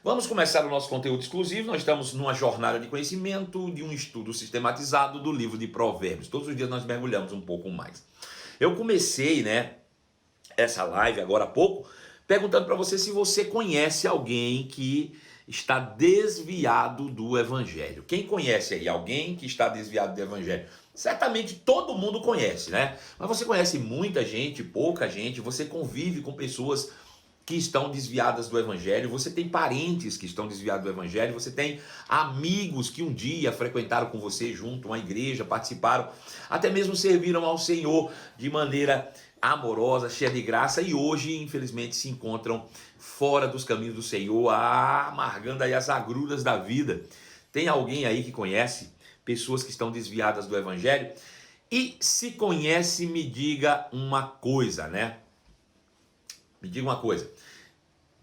Vamos começar o nosso conteúdo exclusivo. Nós estamos numa jornada de conhecimento, de um estudo sistematizado do livro de Provérbios. Todos os dias nós mergulhamos um pouco mais. Eu comecei, essa live agora há pouco, perguntando para você se você conhece alguém que está desviado do evangelho. Quem conhece aí alguém que está desviado do evangelho? Certamente todo mundo conhece, né? Mas você conhece muita gente, pouca gente, você convive com pessoas que estão desviadas do evangelho, você tem parentes que estão desviados do evangelho, você tem amigos que um dia frequentaram com você junto uma igreja, participaram, até mesmo serviram ao Senhor de maneira amorosa, cheia de graça, e hoje infelizmente se encontram fora dos caminhos do Senhor, amargando aí as agruras da vida. Tem alguém aí que conhece pessoas que estão desviadas do evangelho? E se conhece, me diga uma coisa, Me diga uma coisa,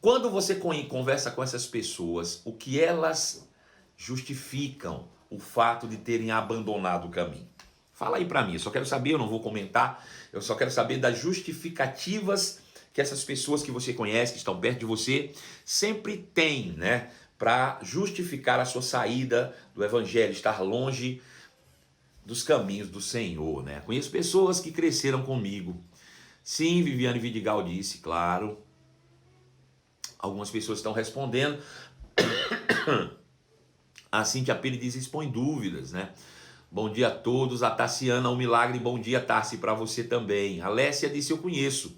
quando você conversa com essas pessoas, o que elas justificam o fato de terem abandonado o caminho? Fala aí pra mim, eu só quero saber, eu não vou comentar, eu só quero saber das justificativas que essas pessoas que você conhece, que estão perto de você, sempre têm, para justificar a sua saída do evangelho, estar longe dos caminhos do Senhor, Conheço pessoas que cresceram comigo. Sim, Viviane Vidigal disse, claro. Algumas pessoas estão respondendo. A Cíntia Pires diz, expõe dúvidas, Bom dia a todos. A Tassiana, um milagre. Bom dia, Tassi, para você também. A Lécia disse, eu conheço.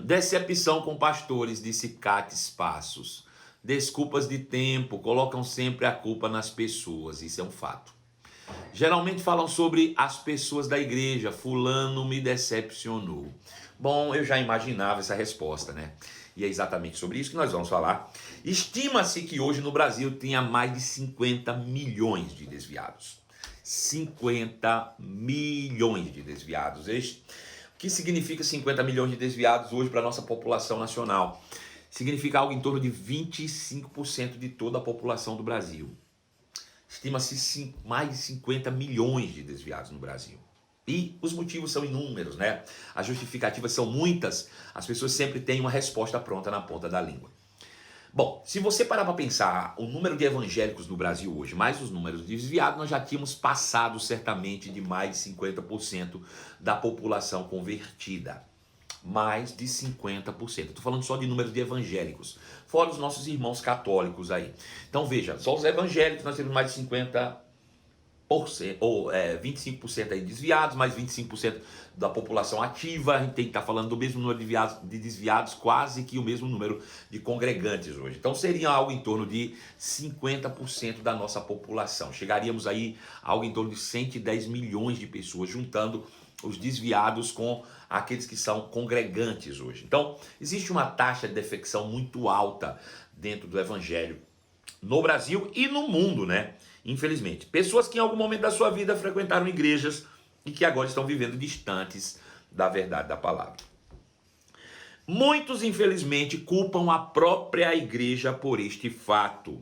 Decepção com pastores, disse Cates Passos. Desculpas de tempo, colocam sempre a culpa nas pessoas. Isso é um fato. Geralmente falam sobre as pessoas da igreja. Fulano me decepcionou. Bom, eu já imaginava essa resposta, E é exatamente sobre isso que nós vamos falar. Estima-se que hoje no Brasil tenha mais de 50 milhões de desviados. 50 milhões de desviados. O que significa 50 milhões de desviados hoje para a nossa população nacional? Significa algo em torno de 25% de toda a população do Brasil. Estima-se mais de 50 milhões de desviados no Brasil. E os motivos são inúmeros, As justificativas são muitas. As pessoas sempre têm uma resposta pronta na ponta da língua. Bom, se você parar para pensar o número de evangélicos no Brasil hoje, mais os números de desviados, nós já tínhamos passado certamente de mais de 50% da população convertida. Mais de 50%. Estou falando só de números de evangélicos. Fora os nossos irmãos católicos aí. Então veja, só os evangélicos nós temos mais de 50%, ou 25% aí desviados, mais 25% da população ativa. A gente tem que estar falando do mesmo número de desviados, quase que o mesmo número de congregantes hoje. Então seria algo em torno de 50% da nossa população. Chegaríamos aí a algo em torno de 110 milhões de pessoas, juntando os desviados com aqueles que são congregantes hoje. Então, existe uma taxa de defecção muito alta dentro do evangelho no Brasil e no mundo, Infelizmente. Pessoas que em algum momento da sua vida frequentaram igrejas e que agora estão vivendo distantes da verdade da palavra. Muitos, infelizmente, culpam a própria igreja por este fato,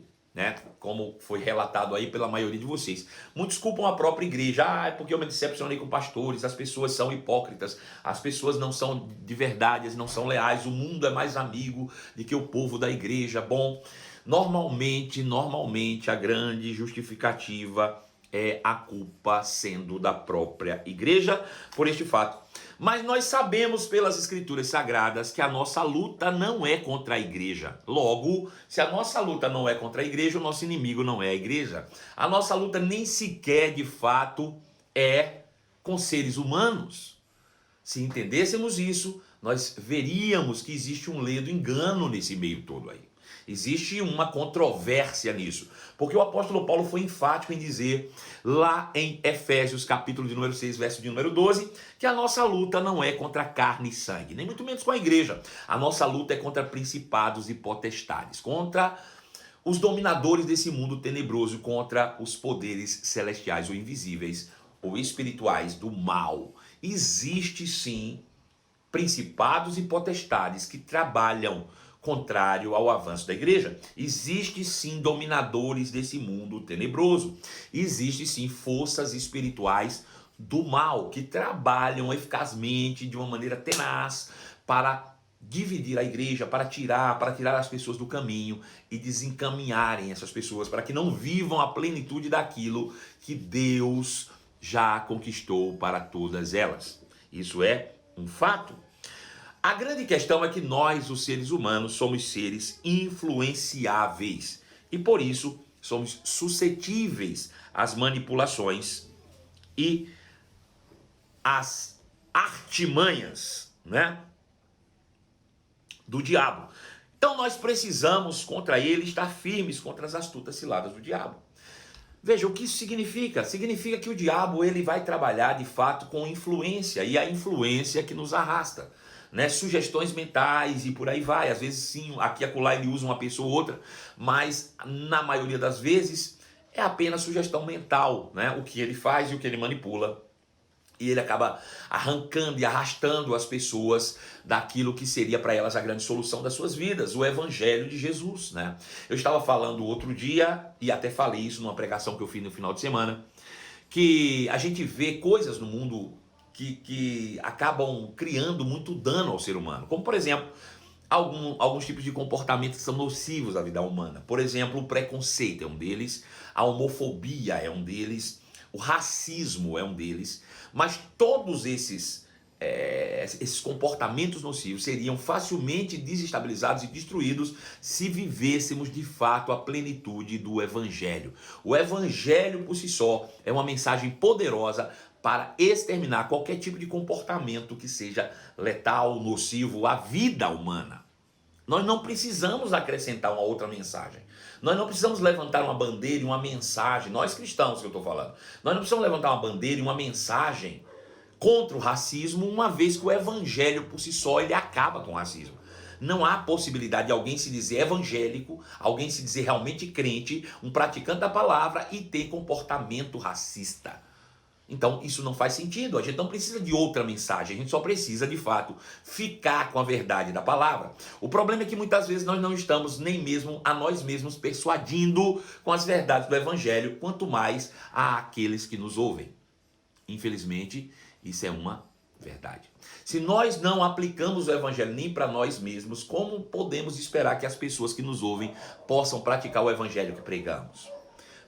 Como foi relatado aí pela maioria de vocês. Muitos culpam a própria igreja. É porque eu me decepcionei com pastores, as pessoas são hipócritas, as pessoas não são de verdade, não são leais, o mundo é mais amigo do que o povo da igreja. Bom, normalmente, a grande justificativa é a culpa sendo da própria igreja por este fato. Mas nós sabemos pelas escrituras sagradas que a nossa luta não é contra a igreja. Logo, se a nossa luta não é contra a igreja, o nosso inimigo não é a igreja. A nossa luta nem sequer, de fato, é com seres humanos. Se entendêssemos isso, nós veríamos que existe um ledo engano nesse meio todo aí. Existe uma controvérsia nisso, porque o apóstolo Paulo foi enfático em dizer, lá em Efésios, capítulo de número 6, verso de número 12, que a nossa luta não é contra carne e sangue, nem muito menos com a igreja. A nossa luta é contra principados e potestades, contra os dominadores desse mundo tenebroso, contra os poderes celestiais ou invisíveis ou espirituais do mal. Existe sim principados e potestades que trabalham contrário ao avanço da igreja. Existe sim dominadores desse mundo tenebroso. Existe sim forças espirituais do mal, que trabalham eficazmente, de uma maneira tenaz, para dividir a igreja, para tirar as pessoas do caminho e desencaminharem essas pessoas para que não vivam a plenitude daquilo que Deus já conquistou para todas elas. Isso é um fato. A grande questão é que nós, os seres humanos, somos seres influenciáveis e por isso somos suscetíveis às manipulações e às artimanhas, né, do diabo. Então nós precisamos contra ele estar firmes contra as astutas ciladas do diabo. Veja, o que isso significa? Significa que o diabo ele vai trabalhar de fato com influência, e a influência que nos arrasta, né? Sugestões mentais e por aí vai. Às vezes sim, aqui e acolá ele usa uma pessoa ou outra, mas na maioria das vezes é apenas sugestão mental, né? O que ele faz e o que ele manipula. E ele acaba arrancando e arrastando as pessoas daquilo que seria para elas a grande solução das suas vidas, o Evangelho de Jesus, né? Eu estava falando outro dia, e até falei isso numa pregação que eu fiz no final de semana, que a gente vê coisas no mundo que acabam criando muito dano ao ser humano. Como, por exemplo, alguns tipos de comportamentos que são nocivos à vida humana. Por exemplo, o preconceito é um deles, a homofobia é um deles, o racismo é um deles. Mas todos esses comportamentos nocivos seriam facilmente desestabilizados e destruídos se vivêssemos de fato a plenitude do Evangelho. O Evangelho por si só é uma mensagem poderosa para exterminar qualquer tipo de comportamento que seja letal, nocivo à vida humana. Nós não precisamos acrescentar uma outra mensagem. Nós não precisamos levantar uma bandeira e uma mensagem. Nós cristãos que eu estou falando. Nós não precisamos levantar uma bandeira e uma mensagem contra o racismo, uma vez que o evangelho por si só ele acaba com o racismo. Não há possibilidade de alguém se dizer evangélico, alguém se dizer realmente crente, um praticante da palavra e ter comportamento racista. Então isso não faz sentido, a gente não precisa de outra mensagem, a gente só precisa de fato ficar com a verdade da palavra. O problema é que muitas vezes nós não estamos nem mesmo a nós mesmos persuadindo com as verdades do evangelho, quanto mais a aqueles que nos ouvem. Infelizmente, isso é uma verdade. Se nós não aplicamos o evangelho nem para nós mesmos, como podemos esperar que as pessoas que nos ouvem possam praticar o evangelho que pregamos?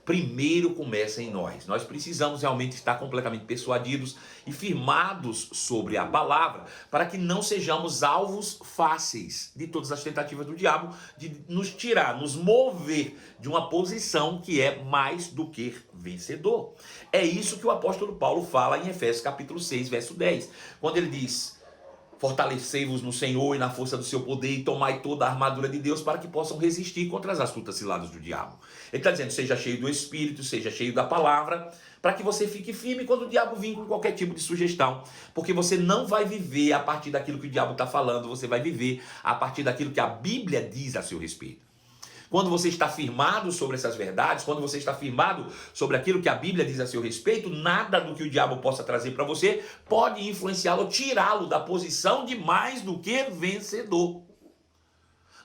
Primeiro começa em nós. Nós precisamos realmente estar completamente persuadidos e firmados sobre a palavra para que não sejamos alvos fáceis de todas as tentativas do diabo de nos tirar, nos mover de uma posição que é mais do que vencedor. É isso que o apóstolo Paulo fala em Efésios capítulo 6, verso 10, quando ele diz: fortalecei-vos no Senhor e na força do seu poder e tomai toda a armadura de Deus para que possam resistir contra as astutas ciladas do diabo. Ele está dizendo, seja cheio do Espírito, seja cheio da palavra, para que você fique firme quando o diabo vir com qualquer tipo de sugestão. Porque você não vai viver a partir daquilo que o diabo está falando, você vai viver a partir daquilo que a Bíblia diz a seu respeito. Quando você está firmado sobre essas verdades, quando você está firmado sobre aquilo que a Bíblia diz a seu respeito, nada do que o diabo possa trazer para você pode influenciá-lo, tirá-lo da posição de mais do que vencedor.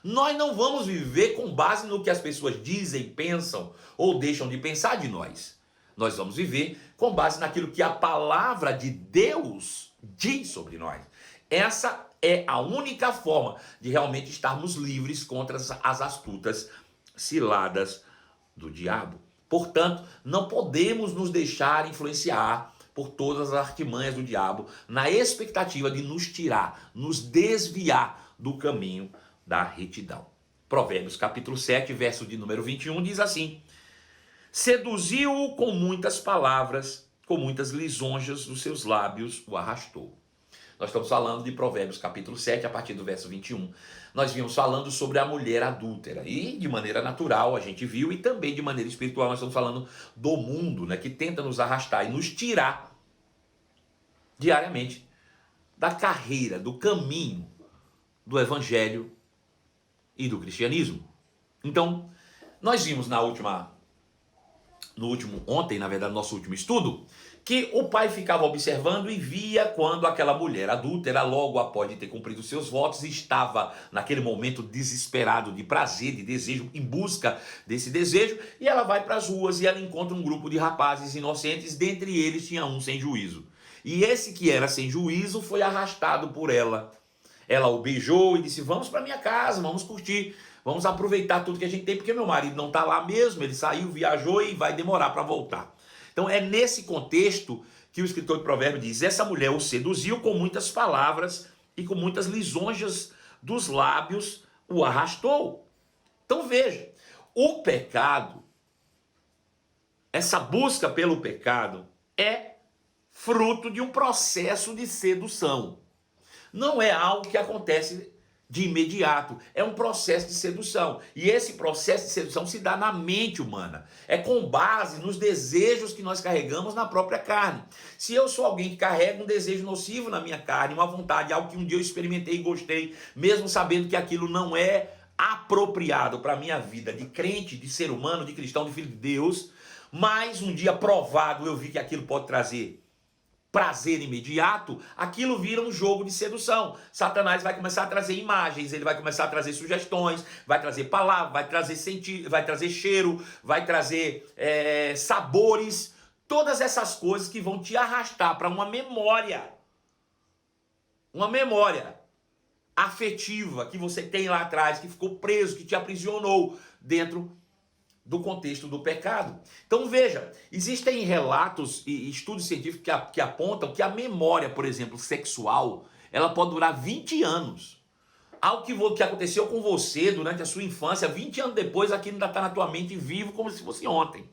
Nós não vamos viver com base no que as pessoas dizem, pensam ou deixam de pensar de nós. Nós vamos viver com base naquilo que a palavra de Deus diz sobre nós. Essa é a única forma de realmente estarmos livres contra as astutas ciladas do diabo. Portanto, não podemos nos deixar influenciar por todas as artimanhas do diabo na expectativa de nos tirar, nos desviar do caminho da retidão. Provérbios capítulo 7, verso de número 21 diz assim: seduziu-o com muitas palavras, com muitas lisonjas dos seus lábios o arrastou. Nós estamos falando de Provérbios capítulo 7, a partir do verso 21. Nós vimos falando sobre a mulher adúltera. E de maneira natural a gente viu, e também de maneira espiritual nós estamos falando do mundo, né, que tenta nos arrastar e nos tirar diariamente da carreira, do caminho do evangelho e do cristianismo. Então, nós vimos na última ontem, na verdade, no nosso último estudo, que o pai ficava observando e via quando aquela mulher adúltera, logo após de ter cumprido seus votos, estava naquele momento desesperado de prazer, de desejo, em busca desse desejo, e ela vai para as ruas e ela encontra um grupo de rapazes inocentes, dentre eles tinha um sem juízo. E esse que era sem juízo foi arrastado por ela. Ela o beijou e disse: vamos para minha casa, vamos curtir, vamos aproveitar tudo que a gente tem, porque meu marido não está lá mesmo, ele saiu, viajou e vai demorar para voltar. Então é nesse contexto que o escritor de Provérbios diz: essa mulher o seduziu com muitas palavras e com muitas lisonjas dos lábios o arrastou. Então veja, o pecado, essa busca pelo pecado é fruto de um processo de sedução. Não é algo que acontece de imediato, é um processo de sedução. E esse processo de sedução se dá na mente humana. É com base nos desejos que nós carregamos na própria carne. Se eu sou alguém que carrega um desejo nocivo na minha carne, uma vontade, algo que um dia eu experimentei e gostei, mesmo sabendo que aquilo não é apropriado para a minha vida de crente, de ser humano, de cristão, de filho de Deus, mas um dia provado eu vi que aquilo pode trazer prazer imediato, aquilo vira um jogo de sedução. Satanás vai começar a trazer imagens, ele vai começar a trazer sugestões, vai trazer palavras, vai trazer sentido, vai trazer cheiro, vai trazer sabores, todas essas coisas que vão te arrastar para uma memória afetiva que você tem lá atrás, que ficou preso, que te aprisionou dentro do contexto do pecado. Então veja, existem relatos e estudos científicos que apontam que a memória, por exemplo, sexual, ela pode durar 20 anos. Algo que aconteceu com você durante a sua infância, 20 anos depois, aquilo ainda está na tua mente vivo como se fosse ontem.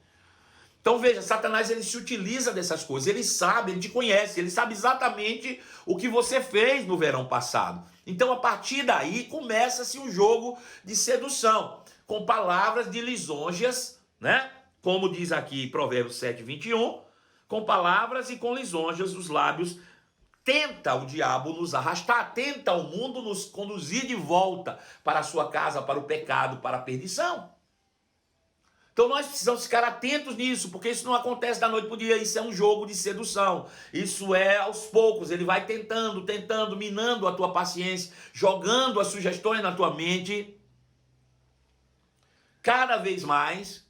Então veja, Satanás ele se utiliza dessas coisas, ele sabe, ele te conhece, ele sabe exatamente o que você fez no verão passado. Então a partir daí começa-se um jogo de sedução, com palavras de lisonjas, né? Como diz aqui Provérbios 7:21, com palavras e com lisonjas dos lábios, tenta o diabo nos arrastar, tenta o mundo nos conduzir de volta para a sua casa, para o pecado, para a perdição. Então nós precisamos ficar atentos nisso, porque isso não acontece da noite para o dia, isso é um jogo de sedução, isso é aos poucos, ele vai tentando, minando a tua paciência, jogando as sugestões na tua mente, cada vez mais,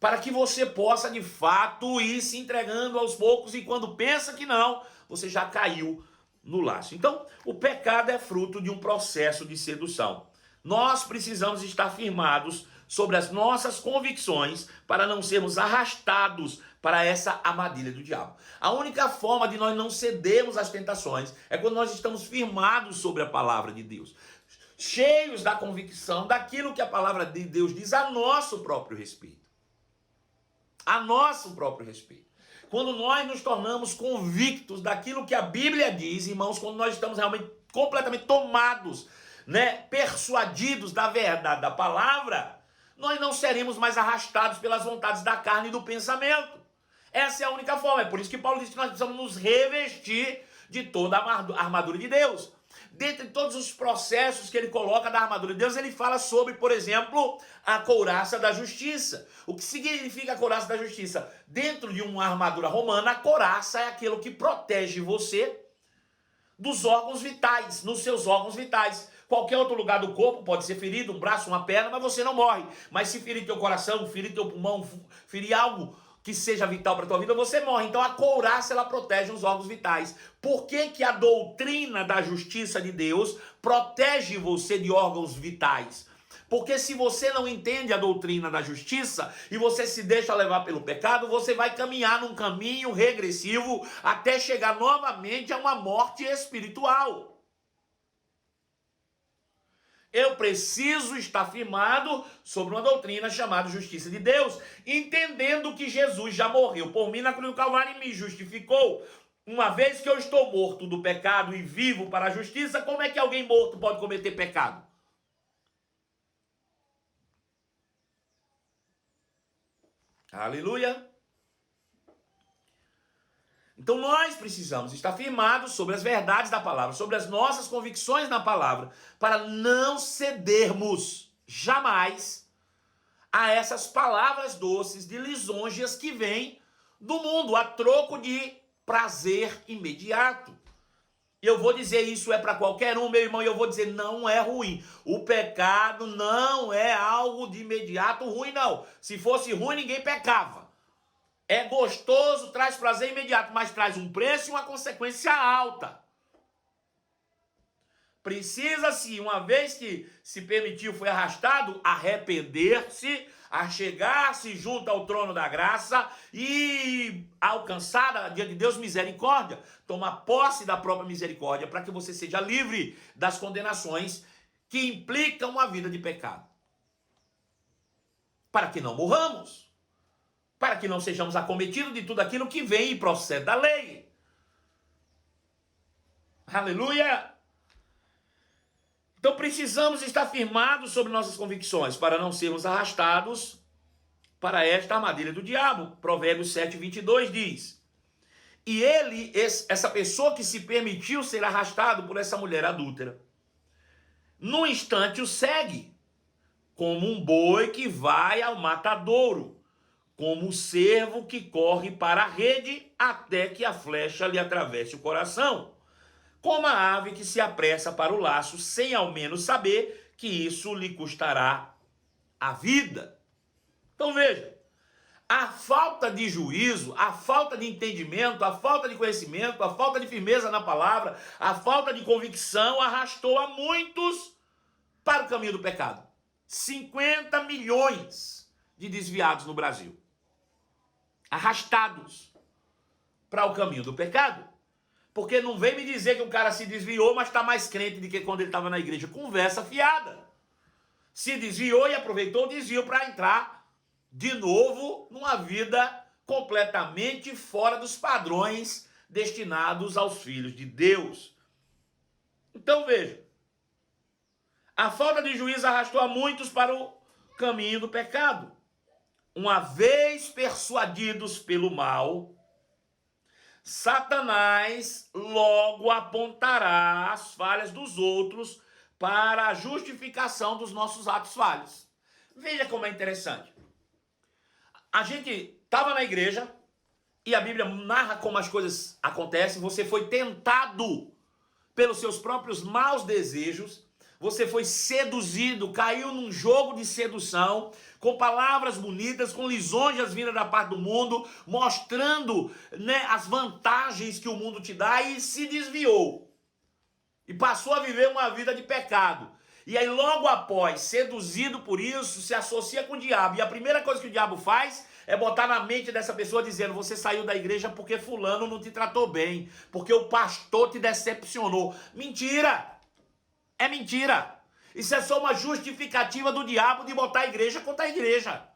para que você possa de fato ir se entregando aos poucos, e quando pensa que não, você já caiu no laço. Então o pecado é fruto de um processo de sedução. Nós precisamos estar firmados sobre as nossas convicções para não sermos arrastados para essa armadilha do diabo. A única forma de nós não cedermos às tentações é quando nós estamos firmados sobre a palavra de Deus, cheios da convicção daquilo que a palavra de Deus diz a nosso próprio respeito. A nosso próprio respeito. Quando nós nos tornamos convictos daquilo que a Bíblia diz, irmãos, quando nós estamos realmente completamente tomados, persuadidos da verdade da palavra, nós não seremos mais arrastados pelas vontades da carne e do pensamento. Essa é a única forma. É por isso que Paulo diz que nós precisamos nos revestir de toda a armadura de Deus. Dentre todos os processos que ele coloca da armadura de Deus, ele fala sobre, por exemplo, a couraça da justiça. O que significa a couraça da justiça? Dentro de uma armadura romana, a couraça é aquilo que protege você dos órgãos vitais, nos seus órgãos vitais. Qualquer outro lugar do corpo pode ser ferido, um braço, uma perna, mas você não morre. Mas se ferir teu coração, ferir teu pulmão, ferir algo que seja vital para a tua vida, você morre. Então a couraça, ela protege os órgãos vitais. Por que que a doutrina da justiça de Deus protege você de órgãos vitais? Porque se você não entende a doutrina da justiça e você se deixa levar pelo pecado, você vai caminhar num caminho regressivo até chegar novamente a uma morte espiritual. Eu preciso estar firmado sobre uma doutrina chamada justiça de Deus, entendendo que Jesus já morreu por mim na cruz do Calvário e me justificou. Uma vez que eu estou morto do pecado e vivo para a justiça, como é que alguém morto pode cometer pecado? Aleluia! Então nós precisamos estar firmados sobre as verdades da palavra, sobre as nossas convicções na palavra, para não cedermos jamais a essas palavras doces de lisonjas que vêm do mundo, a troco de prazer imediato. E eu vou dizer, isso é para qualquer um, meu irmão, e eu vou dizer, não é ruim. O pecado não é algo de imediato ruim, não. Se fosse ruim, ninguém pecava. É gostoso, traz prazer imediato, mas traz um preço e uma consequência alta. Precisa-se, uma vez que se permitiu, foi arrastado, arrepender-se, achegar-se junto ao trono da graça e alcançar diante de Deus misericórdia, tomar posse da própria misericórdia para que você seja livre das condenações que implicam uma vida de pecado. Para que não morramos, para que não sejamos acometidos de tudo aquilo que vem e procede da lei. Aleluia! Então precisamos estar firmados sobre nossas convicções para não sermos arrastados para esta armadilha do diabo. Provérbios 7:22 diz: e ele, essa pessoa que se permitiu ser arrastado por essa mulher adúltera, no instante o segue, como um boi que vai ao matadouro, como o cervo que corre para a rede até que a flecha lhe atravesse o coração, como a ave que se apressa para o laço, sem ao menos saber que isso lhe custará a vida. Então veja, a falta de juízo, a falta de entendimento, a falta de conhecimento, a falta de firmeza na palavra, a falta de convicção arrastou a muitos para o caminho do pecado. 50 milhões de desviados no Brasil, arrastados para o caminho do pecado. Porque não vem me dizer que o cara se desviou, mas está mais crente do que quando ele estava na igreja. Conversa fiada. Se desviou e aproveitou o desvio para entrar de novo numa vida completamente fora dos padrões destinados aos filhos de Deus. Então veja, a falta de juízo arrastou a muitos para o caminho do pecado. Uma vez persuadidos pelo mal, Satanás logo apontará as falhas dos outros para a justificação dos nossos atos falhos. Veja como é interessante. A gente estava na igreja e a Bíblia narra como as coisas acontecem. Você foi tentado pelos seus próprios maus desejos. Você foi seduzido, caiu num jogo de sedução, com palavras bonitas, com lisonjas vindas da parte do mundo, mostrando, as vantagens que o mundo te dá, e se desviou. E passou a viver uma vida de pecado. E aí logo após, seduzido por isso, se associa com o diabo. E a primeira coisa que o diabo faz é botar na mente dessa pessoa dizendo: você saiu da igreja porque fulano não te tratou bem, porque o pastor te decepcionou. Mentira! É mentira. Isso é só uma justificativa do diabo de botar a igreja contra a igreja.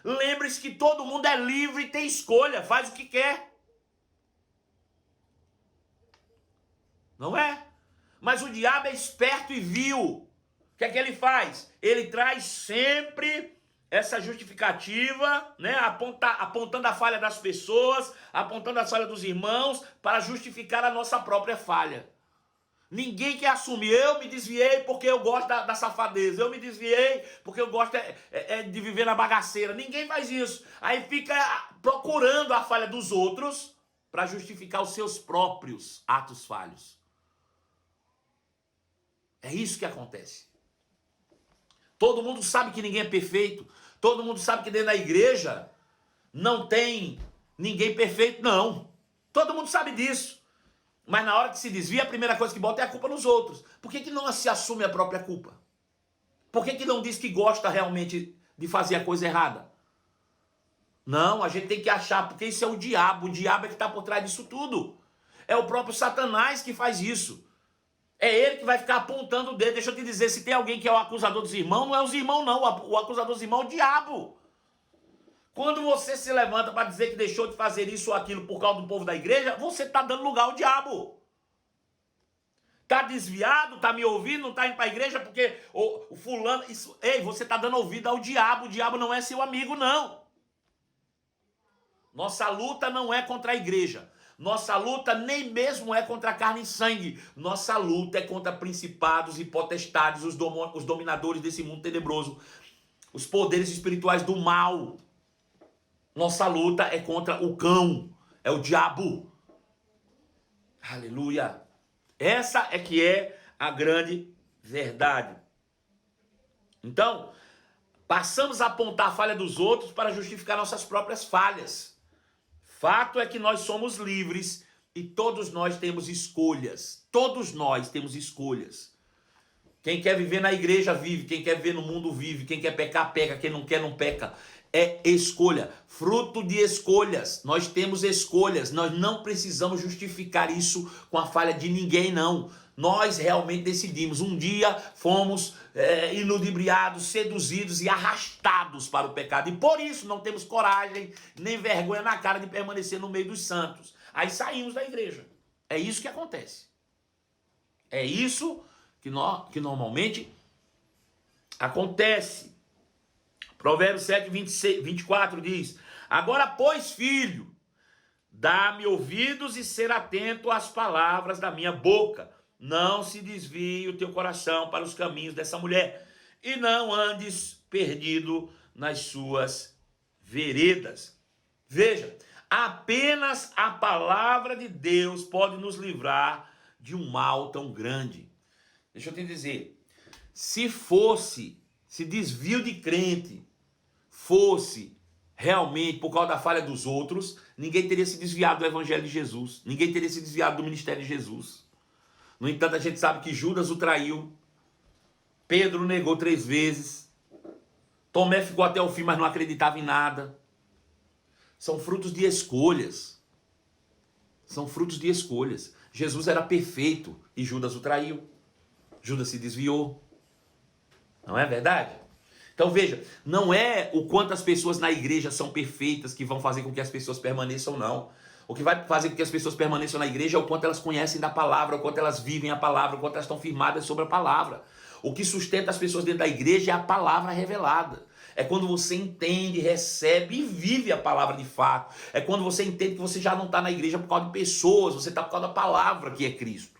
Lembre-se que todo mundo é livre e tem escolha, faz o que quer. Não é? Mas o diabo é esperto e vil. O que é que ele faz? Ele traz sempre essa justificativa, apontando a falha das pessoas, apontando a falha dos irmãos, para justificar a nossa própria falha. Ninguém quer assumir: eu me desviei porque eu gosto da safadeza, eu me desviei porque eu gosto de viver na bagaceira. Ninguém faz isso. Aí fica procurando a falha dos outros para justificar os seus próprios atos falhos. É isso que acontece. Todo mundo sabe que ninguém é perfeito. Todo mundo sabe que dentro da igreja não tem ninguém perfeito, não. Todo mundo sabe disso. Mas na hora que se desvia, a primeira coisa que bota é a culpa nos outros. Por que não se assume a própria culpa? Por que não diz que gosta realmente de fazer a coisa errada? Não, a gente tem que achar, porque isso é o diabo é que está por trás disso tudo. É o próprio Satanás que faz isso. É ele que vai ficar apontando o dedo. Deixa eu te dizer, se tem alguém que é o acusador dos irmãos, não é os irmãos não, o acusador dos irmãos é o diabo. Quando você se levanta para dizer que deixou de fazer isso ou aquilo por causa do povo da igreja, você está dando lugar ao diabo. Está desviado, está me ouvindo, não está indo para a igreja porque o fulano... você está dando ouvido ao diabo. O diabo não é seu amigo, não. Nossa luta não é contra a igreja. Nossa luta nem mesmo é contra carne e sangue. Nossa luta é contra principados e potestades, os dominadores desse mundo tenebroso. os poderes espirituais do mal. Nossa luta é contra o cão, é o diabo. Aleluia. Essa é que é a grande verdade. Então, passamos a apontar a falha dos outros para justificar nossas próprias falhas. Fato é que nós somos livres e todos nós temos escolhas. Todos nós temos escolhas. Quem quer viver na igreja vive, quem quer viver no mundo vive, quem quer pecar peca, quem não quer não peca. É escolha, fruto de escolhas. Nós temos escolhas, nós não precisamos justificar isso com a falha de ninguém, não. Nós realmente decidimos. Um dia fomos iludibriados, seduzidos e arrastados para o pecado. E por isso não temos coragem nem vergonha na cara de permanecer no meio dos santos. Aí saímos da igreja. É isso que acontece. É isso que normalmente acontece. Provérbios 7, 24 diz: agora, pois, filho, dá-me ouvidos e ser atento às palavras da minha boca. Não se desvie o teu coração para os caminhos dessa mulher, e não andes perdido nas suas veredas. Veja, apenas a palavra de Deus pode nos livrar de um mal tão grande. Deixa eu te dizer, se desvio de crente fosse realmente por causa da falha dos outros, ninguém teria se desviado do evangelho de Jesus, ninguém teria se desviado do ministério de Jesus. No entanto, a gente sabe que Judas o traiu, Pedro negou 3 vezes, Tomé ficou até o fim, mas não acreditava em nada. São frutos de escolhas. São frutos de escolhas. Jesus era perfeito e Judas o traiu. Judas se desviou. Não é verdade? Então veja, não é o quanto as pessoas na igreja são perfeitas que vão fazer com que as pessoas permaneçam, não. O que vai fazer com que as pessoas permaneçam na igreja é o quanto elas conhecem da palavra, o quanto elas vivem a palavra, o quanto elas estão firmadas sobre a palavra. O que sustenta as pessoas dentro da igreja é a palavra revelada. É quando você entende, recebe e vive a palavra de fato. É quando você entende que você já não está na igreja por causa de pessoas, você está por causa da palavra que é Cristo.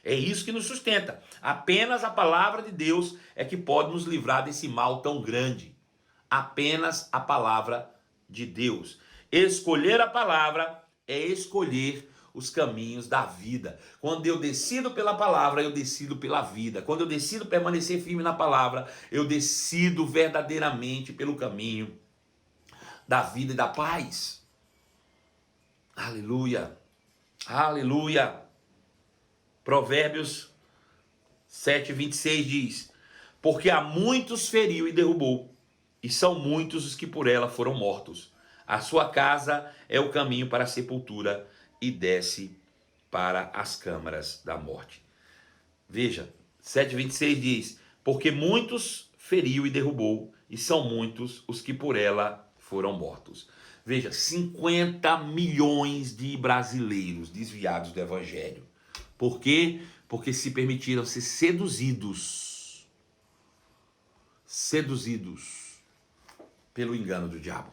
É isso que nos sustenta. Apenas a palavra de Deus é que pode nos livrar desse mal tão grande. Apenas a palavra de Deus. Escolher a palavra é escolher os caminhos da vida. Quando eu decido pela palavra, eu decido pela vida. Quando eu decido permanecer firme na palavra, eu decido verdadeiramente pelo caminho da vida e da paz. Aleluia. Aleluia. Provérbios 7, 26 diz: porque a muitos feriu e derrubou, e são muitos os que por ela foram mortos. A sua casa é o caminho para a sepultura e desce para as câmaras da morte. Veja, 7,26 diz: porque muitos feriu e derrubou, e são muitos os que por ela foram mortos. Veja, 50 milhões de brasileiros desviados do evangelho. Por quê? Porque se permitiram ser seduzidos pelo engano do diabo.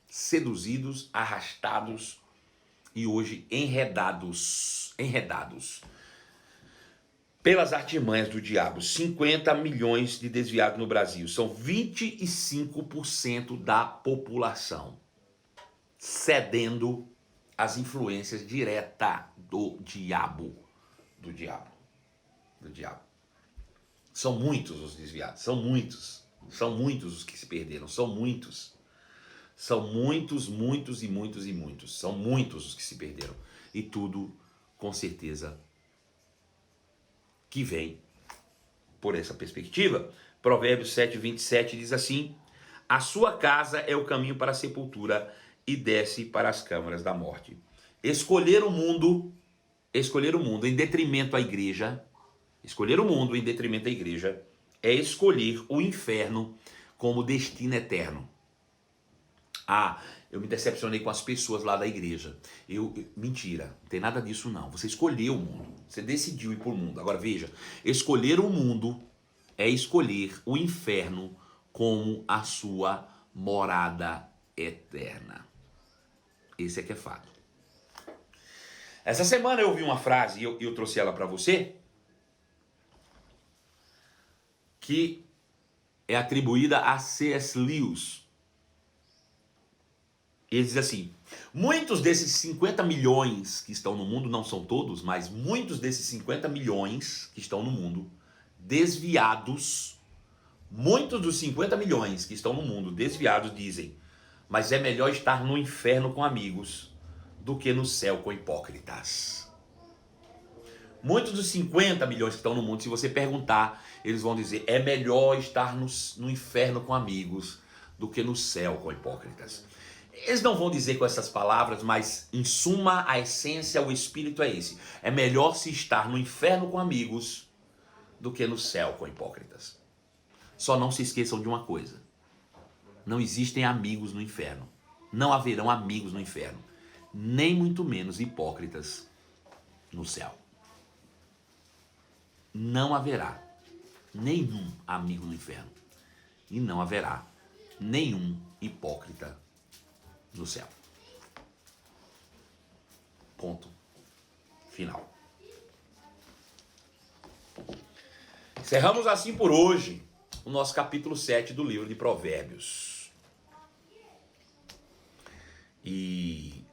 Seduzidos, arrastados e hoje enredados pelas artimanhas do diabo. 50 milhões de desviados no Brasil. São 25% da população cedendo às influências diretas do diabo. São muitos os desviados, são muitos os que se perderam, são muitos e muitos, são muitos os que se perderam, e tudo com certeza que vem por essa perspectiva. Provérbios 7, 27 diz assim: a sua casa é o caminho para a sepultura e desce para as câmaras da morte. Escolher o mundo em detrimento à igreja, é escolher o inferno como destino eterno. Ah, eu me decepcionei com as pessoas lá da igreja. Mentira, não tem nada disso não. Você escolheu o mundo, você decidiu ir para o mundo. Agora veja, escolher o mundo é escolher o inferno como a sua morada eterna. Esse é que é fato. Essa semana eu ouvi uma frase, e eu trouxe ela para você, que é atribuída a C.S. Lewis. Ele diz assim: muitos desses 50 milhões que estão no mundo, não são todos, mas muitos desses 50 milhões que estão no mundo, desviados, muitos dos 50 milhões que estão no mundo desviados dizem: mas é melhor estar no inferno com amigos do que no céu com hipócritas. Muitos dos 50 milhões que estão no mundo, se você perguntar, eles vão dizer: é melhor estar no inferno com amigos do que no céu com hipócritas. Eles não vão dizer com essas palavras, mas em suma, a essência, o espírito é esse: é melhor se estar no inferno com amigos do que no céu com hipócritas. Só não se esqueçam de uma coisa: não existem amigos no inferno. Não haverão amigos no inferno, nem muito menos hipócritas no céu. Não haverá nenhum amigo no inferno e não haverá nenhum hipócrita no céu. Ponto final. Encerramos assim por hoje o nosso capítulo 7 do livro de Provérbios. E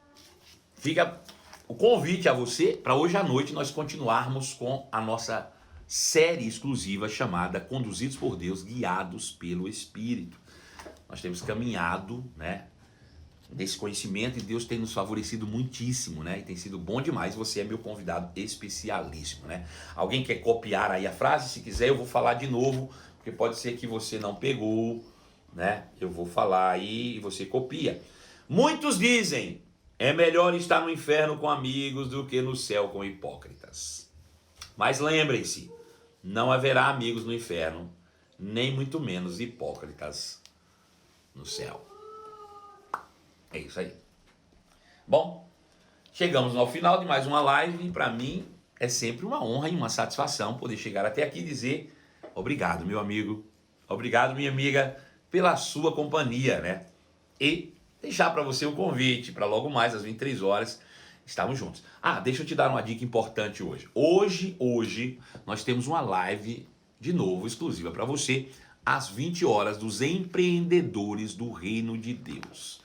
fica o convite a você para hoje à noite nós continuarmos com a nossa série exclusiva chamada Conduzidos por Deus, Guiados pelo Espírito. Nós temos caminhado, né, nesse conhecimento e Deus tem nos favorecido muitíssimo, né? E tem sido bom demais. Você é meu convidado especialíssimo, né? Alguém quer copiar aí a frase? Se quiser eu vou falar de novo, porque pode ser que você não pegou, né? Eu vou falar aí e você copia. Muitos dizem: é melhor estar no inferno com amigos do que no céu com hipócritas. Mas lembrem-se, não haverá amigos no inferno, nem muito menos hipócritas no céu. É isso aí. Bom, chegamos ao final de mais uma live e para mim é sempre uma honra e uma satisfação poder chegar até aqui e dizer obrigado, meu amigo, obrigado, minha amiga, pela sua companhia, né? E deixar para você o convite para logo mais às 23 horas estarmos juntos. Ah, deixa eu te dar uma dica importante hoje. Hoje nós temos uma live de novo exclusiva para você às 20 horas dos empreendedores do Reino de Deus.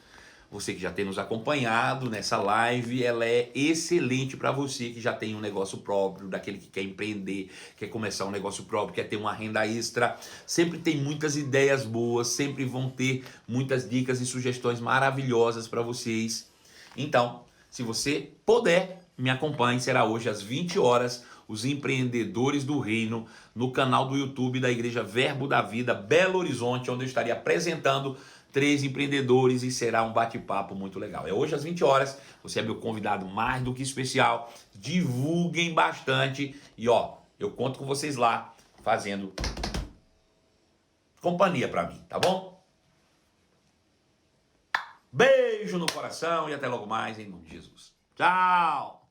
Você que já tem nos acompanhado nessa live, ela é excelente para você que já tem um negócio próprio, daquele que quer empreender, quer começar um negócio próprio, quer ter uma renda extra. Sempre tem muitas ideias boas, sempre vão ter muitas dicas e sugestões maravilhosas para vocês. Então, se você puder, me acompanhe, será hoje às 20 horas, os empreendedores do reino, no canal do YouTube da Igreja Verbo da Vida, Belo Horizonte, onde eu estarei apresentando 3 empreendedores e será um bate-papo muito legal. É hoje às 20 horas, você é meu convidado mais do que especial, divulguem bastante e ó, eu conto com vocês lá, fazendo companhia para mim, tá bom? Beijo no coração e até logo mais, em nome de Jesus. Tchau!